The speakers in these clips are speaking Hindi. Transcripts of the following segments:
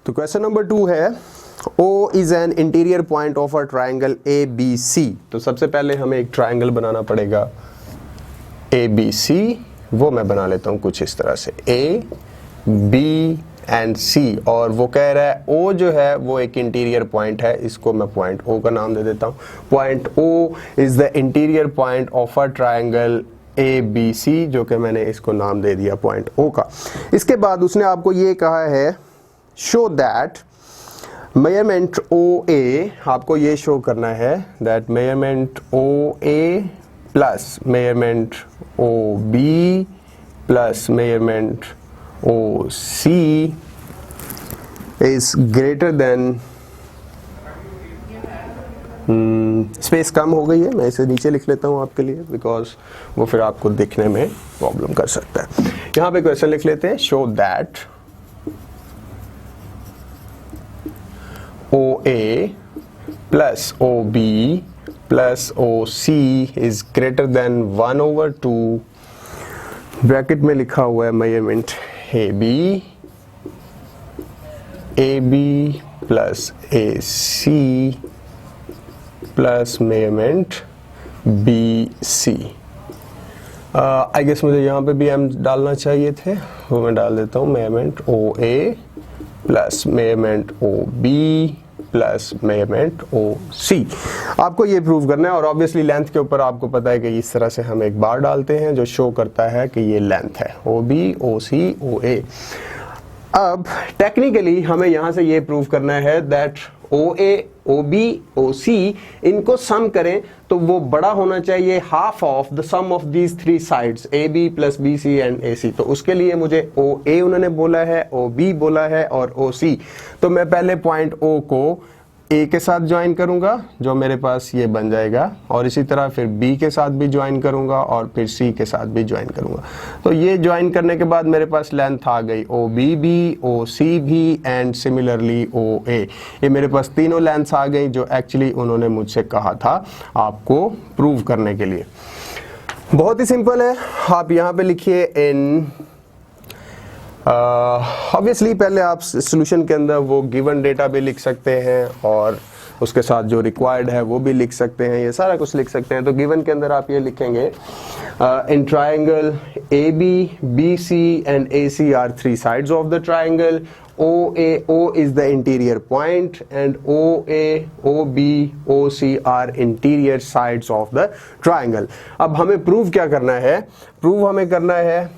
तो क्वेश्चन नंबर 2 है O is an interior point of a triangle ABC। तो सबसे पहले हमें एक ट्राइंगल बनाना पड़ेगा ABC, वो मैं बना लेता हूँ कुछ इस तरह से A, B एंड C, और वो कह रहा है O जो है वो एक इंटीरियर पॉइंट है, इसको मैं पॉइंट O का नाम दे देता हूँ। Point O is the interior point of a triangle ABC, जो कि मैंने इसको नाम दे दिया पॉइंट O का। इसके बाद उसने आपको ये कहा है शो दैट मेजरमेंट OA, आपको ये शो करना है that measurement OA plus measurement OB plus measurement OC is greater than, space कम हो गई है, मैं इसे नीचे लिख लेता हूं आपके लिए बिकॉज वो फिर आपको दिखने में प्रॉब्लम कर सकता है। यहां पे क्वेश्चन लिख लेते हैं show that OA plus OB plus OC is greater than 1/2, bracket में लिखा हुआ है measurement AB plus AC plus measurement BC। I guess मुझे यहाँ पे भी M डालना चाहिए थे, वो मैं डाल देता हूँ measurement OA plus measurement OB plus measurement OC। आपको ये प्रूव करना है और ऑब्वियसली लेंथ के ऊपर आपको पता है कि इस तरह से हम एक बार डालते हैं जो शो करता है कि ये लेंथ है OB OC OA। अब टेक्निकली हमें यहां से ये प्रूव करना है दैट OA OB OC इनको सम करें तो वो बड़ा होना चाहिए half of the sum of these three sides AB plus BC and AC। तो उसके लिए मुझे OA उन्होंने बोला है, OB बोला है और OC। तो मैं पहले पॉइंट O को A के साथ ज्वाइन करूंगा जो मेरे पास ये बन जाएगा, और इसी तरह फिर B के साथ भी ज्वाइन करूंगा और फिर C के साथ भी ज्वाइन करूंगा। तो ये ज्वाइन करने के बाद मेरे पास लेंथ आ गई OB भी, OC भी एंड सिमिलरली OA। ये मेरे पास तीनों लेंथ्स आ गई जो एक्चुअली उन्होंने मुझसे कहा था आपको प्रूव करने के लिए। बहुत ही सिंपल है, आप यहाँ पे लिखिए इन ऑब्वियसली पहले आप सॉल्यूशन के अंदर वो गिवन डेटा भी लिख सकते हैं और उसके साथ जो रिक्वायर्ड है वो भी लिख सकते हैं, ये सारा कुछ लिख सकते हैं। तो गिवन के अंदर आप ये लिखेंगे in triangle AB BC and AC are three sides of the triangle, O is the interior point and OA OB OC are interior sides of the triangle। अब हमें प्रूव क्या करना है? प्रूव हमें करना है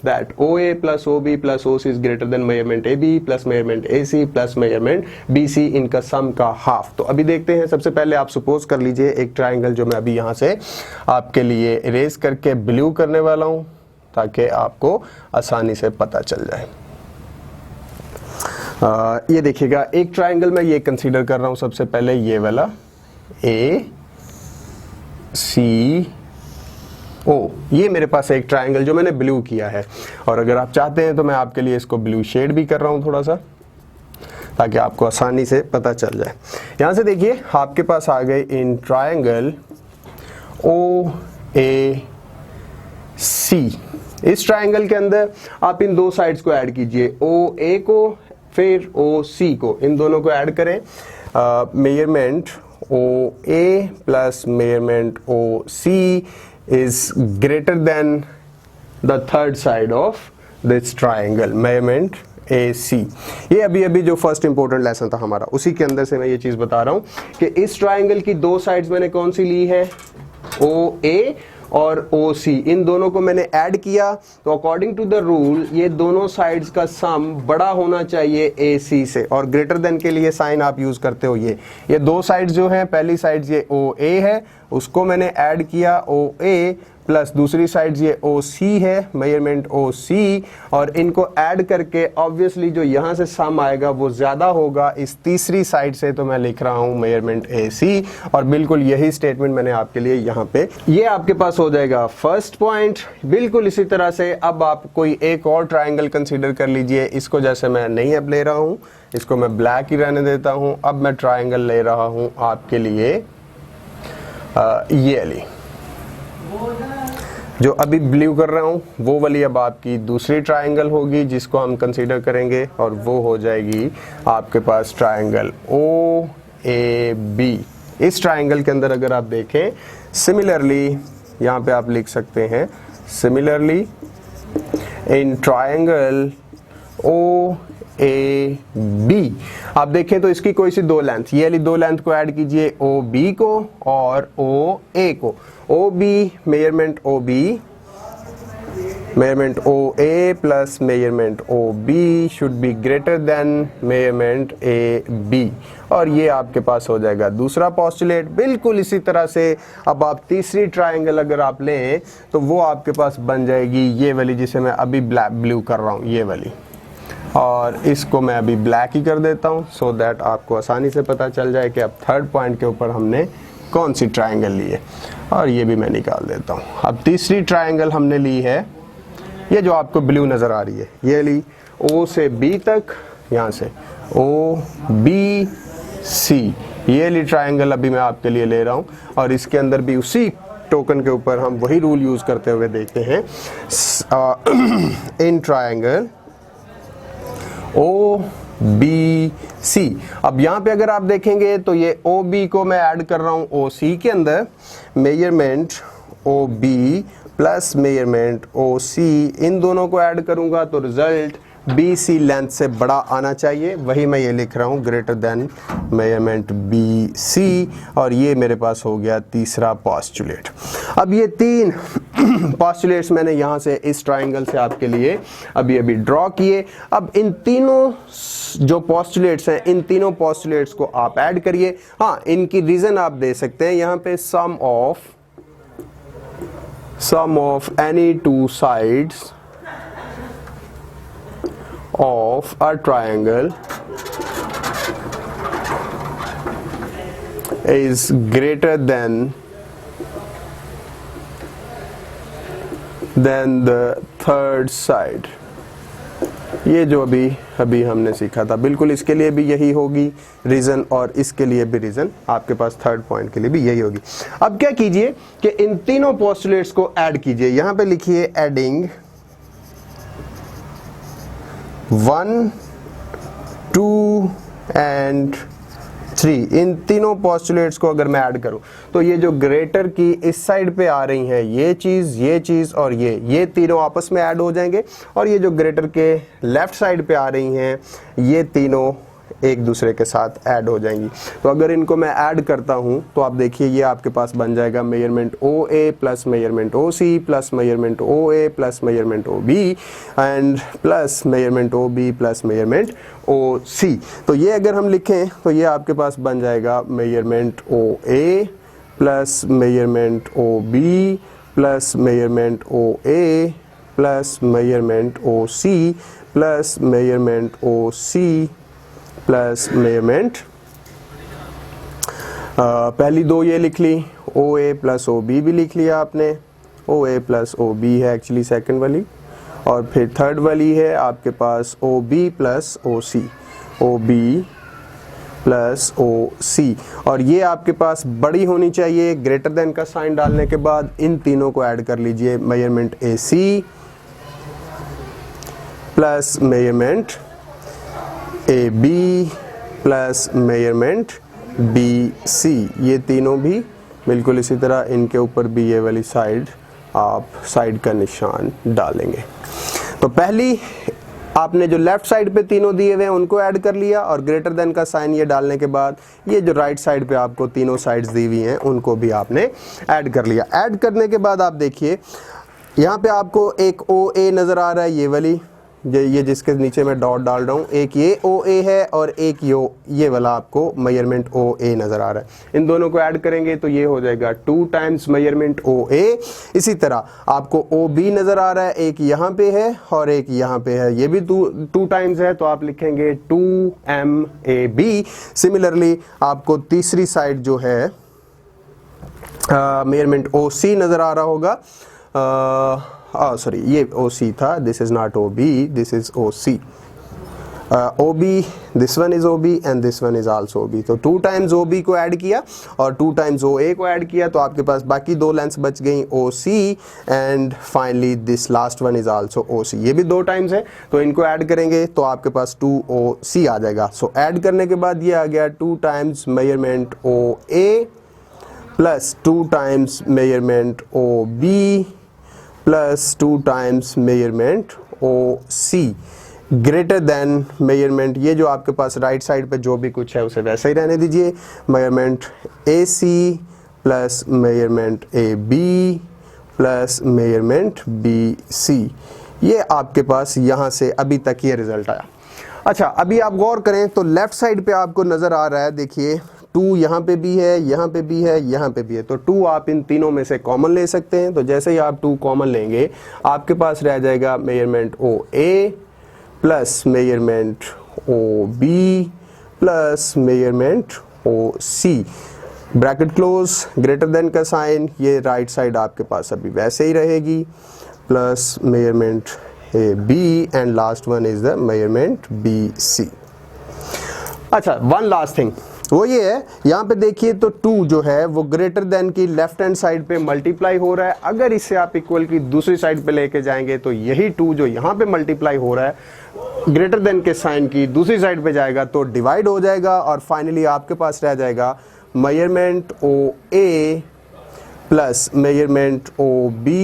that OA plus OB plus OC is greater than measurement AB plus measurement AC plus measurement BC, इनका सम का हाफ। तो अभी देखते हैं, सबसे पहले आप सपोज कर लीजिए एक ट्राइंगल जो मैं अभी यहाँ से आपके लिए इरेज करके ब्लू करने वाला हूँ ताकि आपको आसानी से पता चल जाए। ये देखिएगा एक ट्राइंगल मैं ये कंसीडर कर रहा हूँ सबसे पहले ये वाला ACO, ये मेरे पास एक ट्राइंगल जो मैंने ब्लू किया है, और अगर आप चाहते हैं तो मैं आपके लिए इसको ब्लू शेड भी कर रहा हूँ थोड़ा सा ताकि आपको आसानी से पता चल जाए। यहाँ से देखिए आपके पास आ गए इन ट्राइंगल OAC। इस ट्राइंगल के अंदर आप इन दो साइड्स को ऐड कीजिए, OA को फिर OC को, इन दोनों को ऐड करें। Measurement OA plus measurement OC is greater than the third side of this triangle, measurement AC। ये अभी जो फर्स्ट इंपॉर्टेंट लेसन था हमारा, उसी के अंदर से मैं ये चीज बता रहा हूं कि इस ट्राइंगल की दो साइड्स मैंने कौन सी ली है, OA और OC, इन दोनों को मैंने ऐड किया। तो अकॉर्डिंग टू द रूल ये दोनों साइड्स का सम बड़ा होना चाहिए AC से, और ग्रेटर देन के लिए साइन आप यूज करते हो ये दो साइड्स जो हैं, पहली साइड्स ये OA है उसको मैंने ऐड किया OA प्लस दूसरी साइड ये OC है, मेजरमेंट OC, और इनको ऐड करके ऑब्वियसली जो यहाँ से सम आएगा वो ज्यादा होगा इस तीसरी साइड से, तो मैं लिख रहा हूँ मेजरमेंट AC, और बिल्कुल यही स्टेटमेंट मैंने आपके लिए यहाँ पे, ये आपके पास हो जाएगा फर्स्ट पॉइंट। बिल्कुल इसी तरह से अब आप कोई एक और ट्राइंगल कंसीडर कर लीजिए, इसको जैसे मैं नहीं अब ले रहा हूँ, इसको मैं ब्लैक ही रहने देता हूँ। अब मैं ट्राइंगल ले रहा हूँ आपके लिए ये ली, जो अभी ब्लू कर रहा हूँ वो वाली अब आपकी दूसरी ट्रायंगल होगी जिसको हम कंसीडर करेंगे, और वो हो जाएगी आपके पास ट्रायंगल ओ ए बी। इस ट्रायंगल के अंदर अगर आप देखें, सिमिलरली यहाँ पे आप लिख सकते हैं, similarly in triangle O A B, आप देखें तो इसकी कोई सी दो लेंथ, ये वाली दो लेंथ को ऐड कीजिए, ओ बी को और ओ ए को। O B measurement O B, measurement O A plus measurement O B should be greater than measurement A B, और ये आपके पास हो जाएगा दूसरा पोस्टुलेट। बिल्कुल इसी तरह से अब आप तीसरी ट्रायंगल अगर आप लें तो वो आपके पास बन जाएगी ये वाली जिसे मैं अभी ब्लू कर रहा हूँ, ये वाली, और इसको मैं अभी ब्लैक ही कर देता हूँ सो दैट आपको आसानी से पता चल जाए कि अब थर्ड पॉइंट के ऊपर हमने कौन सी ट्रायंगल ली है, और ये भी मैं निकाल देता हूँ। अब तीसरी ट्रायंगल हमने ली है ये जो आपको ब्लू नज़र आ रही है, ये ली ओ से बी तक, यहाँ से ओ बी सी, ये ली ट्रायंगल अभी मैं आपके लिए ले रहा हूँ, और इसके अंदर भी उसी टोकन के ऊपर हम वही रूल यूज़ करते हुए देखते हैं। इन ट्रायंगल ओ बी सी, अब यहाँ पे अगर आप देखेंगे तो ये ओ बी को मैं ऐड कर रहा हूँ ओ सी के अंदर, measurement O B plus measurement O C, इन दोनों को ऐड करूँगा तो रिजल्ट बी सी लेंथ से बड़ा आना चाहिए, वही मैं ये लिख रहा हूँ greater than measurement B C, और ये मेरे पास हो गया तीसरा पोस्टुलेट। अब ये तीन पोस्टुलेट्स मैंने यहाँ से इस ट्रायंगल से आपके लिए अभी ड्रॉ किए। अब इन तीनों जो पोस्टुलेट्स हैं, इन तीनों पोस्टुलेट्स को आप ऐड करिए। हाँ, इनकी रीज़न आप दे सकते हैं यहाँ पे, sum of any two sides of a triangle is greater than the third side। ये जो अभी हमने सीखा था, बिल्कुल इसके लिए भी यही होगी रीज़न, और इसके लिए भी रीज़न आपके पास थर्ड पॉइंट के लिए भी यही होगी। अब क्या कीजिए कि इन तीनों पोस्टुलेट्स को ऐड कीजिए। यहाँ पे लिखिए एडिंग 1, 2 एंड 3, इन तीनों पोस्टुलेट्स को अगर मैं ऐड करूं तो ये जो ग्रेटर की इस साइड पे आ रही है ये चीज़ और ये तीनों आपस में ऐड हो जाएंगे, और ये जो ग्रेटर के लेफ्ट साइड पे आ रही हैं ये तीनों एक दूसरे के साथ ऐड हो जाएंगी। तो अगर इनको मैं ऐड करता हूं तो आप देखिए ये आपके पास बन जाएगा measurement O A plus measurement O C plus measurement O A plus measurement O B and plus measurement O B plus measurement O C. तो ये अगर हम लिखें तो ये आपके पास बन जाएगा measurement O A plus measurement O B plus measurement O A plus measurement O C plus measurement O C plus measurement, पहली दो ये लिख ली, ओ ए प्लस ओ बी भी लिख लिया आपने, ओ ए प्लस ओ बी है एक्चुअली सेकंड वाली, और फिर थर्ड वाली है आपके पास ओ बी प्लस ओ सी, ओ बी प्लस ओ सी, और ये आपके पास बड़ी होनी चाहिए। ग्रेटर देन का साइन डालने के बाद इन तीनों को ऐड कर लीजिए, measurement A C plus measurement A B plus measurement B C, ये तीनों भी बिल्कुल इसी तरह, इनके ऊपर भी ये वाली साइड आप साइड का निशान डालेंगे। तो पहली आपने जो लेफ्ट साइड पे तीनों दिए हुए हैं उनको ऐड कर लिया, और ग्रेटर देन का साइन ये डालने के बाद ये जो राइट साइड पे आपको तीनों साइड्स दी हुई हैं उनको भी आपने ऐड कर लिया। ऐड करने के बाद आप देखिए यहाँ पे आपको एक ओ ए नज़र आ रहा है, ये वाली ये जिसके नीचे मैं डॉट डाल रहा हूँ, एक ये ओ ए है और एक ये वाला आपको मेजरमेंट ओ ए नज़र आ रहा है। इन दोनों को ऐड करेंगे तो ये हो जाएगा 2 टाइम्स मेजरमेंट ओ ए। इसी तरह आपको ओ बी नज़र आ रहा है, एक यहाँ पे है और एक यहाँ पे है, ये भी 2 टाइम्स है, तो आप लिखेंगे 2m ए बी। सिमिलरली आपको तीसरी साइड जो है मेजरमेंट ओ सी नज़र आ रहा होगा, सॉरी ये ओ सी था, this is not O B, this is O C. OB, this one is OB and this one is also OB। तो 2 टाइम्स OB को ऐड किया और 2 टाइम्स OA को ऐड किया, तो आपके पास बाकी 2 लेंथ्स बच गई OC and finally this last one is also OC। ये भी 2 टाइम्स है, तो इनको ऐड करेंगे तो आपके पास 2OC आ जाएगा। सो ऐड करने के बाद ये आ गया 2 times measurement OA plus 2 times measurement OB plus 2 times measurement OC greater than measurement, ये जो आपके पास राइट साइड पे जो भी कुछ है उसे वैसे ही रहने दीजिए, measurement AC plus measurement AB plus measurement BC। ये आपके पास यहाँ से अभी तक ये रिजल्ट आया। अच्छा, अभी आप गौर करें तो लेफ्ट साइड पे आपको नज़र आ रहा है, देखिए 2 यहाँ पे भी है, यहाँ पे भी है, यहाँ पे भी है, तो 2 आप इन तीनों में से कॉमन ले सकते हैं। तो जैसे ही आप 2 कॉमन लेंगे आपके पास रह जाएगा measurement OA plus measurement OB plus measurement OC, bracket close, greater than का साइन, ये राइट साइड आपके पास अभी वैसे ही रहेगी, plus measurement AB and last one is the measurement BC। अच्छा, वन लास्ट थिंग वो ये है, यहाँ पे देखिए तो 2 जो है वो ग्रेटर देन की लेफ्ट हैंड साइड पे मल्टीप्लाई हो रहा है। अगर इससे आप इक्वल की दूसरी साइड पे लेके जाएंगे तो यही 2 जो यहाँ पे मल्टीप्लाई हो रहा है ग्रेटर देन के साइन की दूसरी साइड पे जाएगा तो डिवाइड हो जाएगा और फाइनली आपके पास रह जाएगा measurement OA plus measurement OB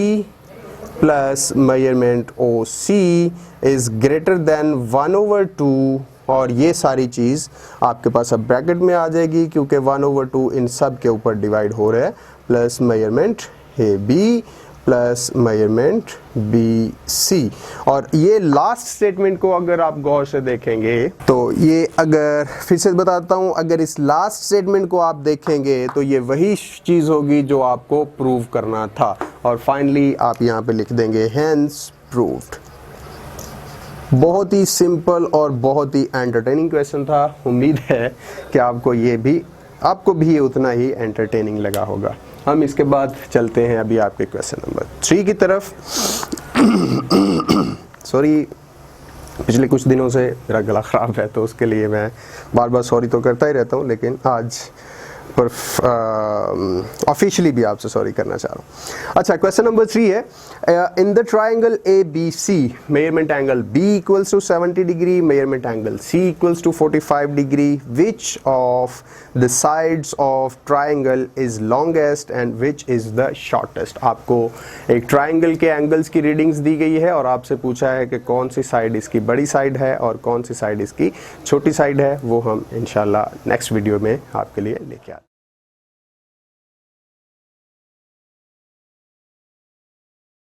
plus measurement OC is greater than 1/2 और ये सारी चीज़ आपके पास अब ब्रैकेट में आ जाएगी क्योंकि 1/2 इन सब के ऊपर डिवाइड हो रहा है, plus measurement AB plus measurement BC। और ये लास्ट स्टेटमेंट को अगर आप गौर से देखेंगे तो ये, अगर फिर से बताता हूँ, अगर इस लास्ट स्टेटमेंट को आप देखेंगे तो ये वही चीज़ होगी जो आपको प्रूव करना था और फाइनली आप यहाँ पे लिख देंगे हेंस प्रूव्ड। बहुत ही सिंपल और बहुत ही एंटरटेनिंग क्वेश्चन था। उम्मीद है कि आपको भी उतना ही एंटरटेनिंग लगा होगा। हम इसके बाद चलते हैं अभी आपके क्वेश्चन नंबर 3 की तरफ। सॉरी, पिछले कुछ दिनों से मेरा गला ख़राब है तो उसके लिए मैं बार बार सॉरी तो करता ही रहता हूँ, लेकिन आज पर ऑफिशियली भी आपसे सॉरी करना चाह रहा हूँ। अच्छा, क्वेश्चन नंबर 3 है, in the triangle ABC measurement angle B equals to 70 degree, measurement angle C equals to 45 degree, which of the sides of triangle is longest and which is the shortest. आपको एक ट्राइंगल के एंगल्स की रीडिंग्स दी गई है और आपसे पूछा है कि कौन सी साइड इसकी बड़ी साइड है और कौन सी साइड इसकी छोटी साइड है। वो हम इंशाल्लाह नेक्स्ट वीडियो में आपके लिए लेके आते हैं।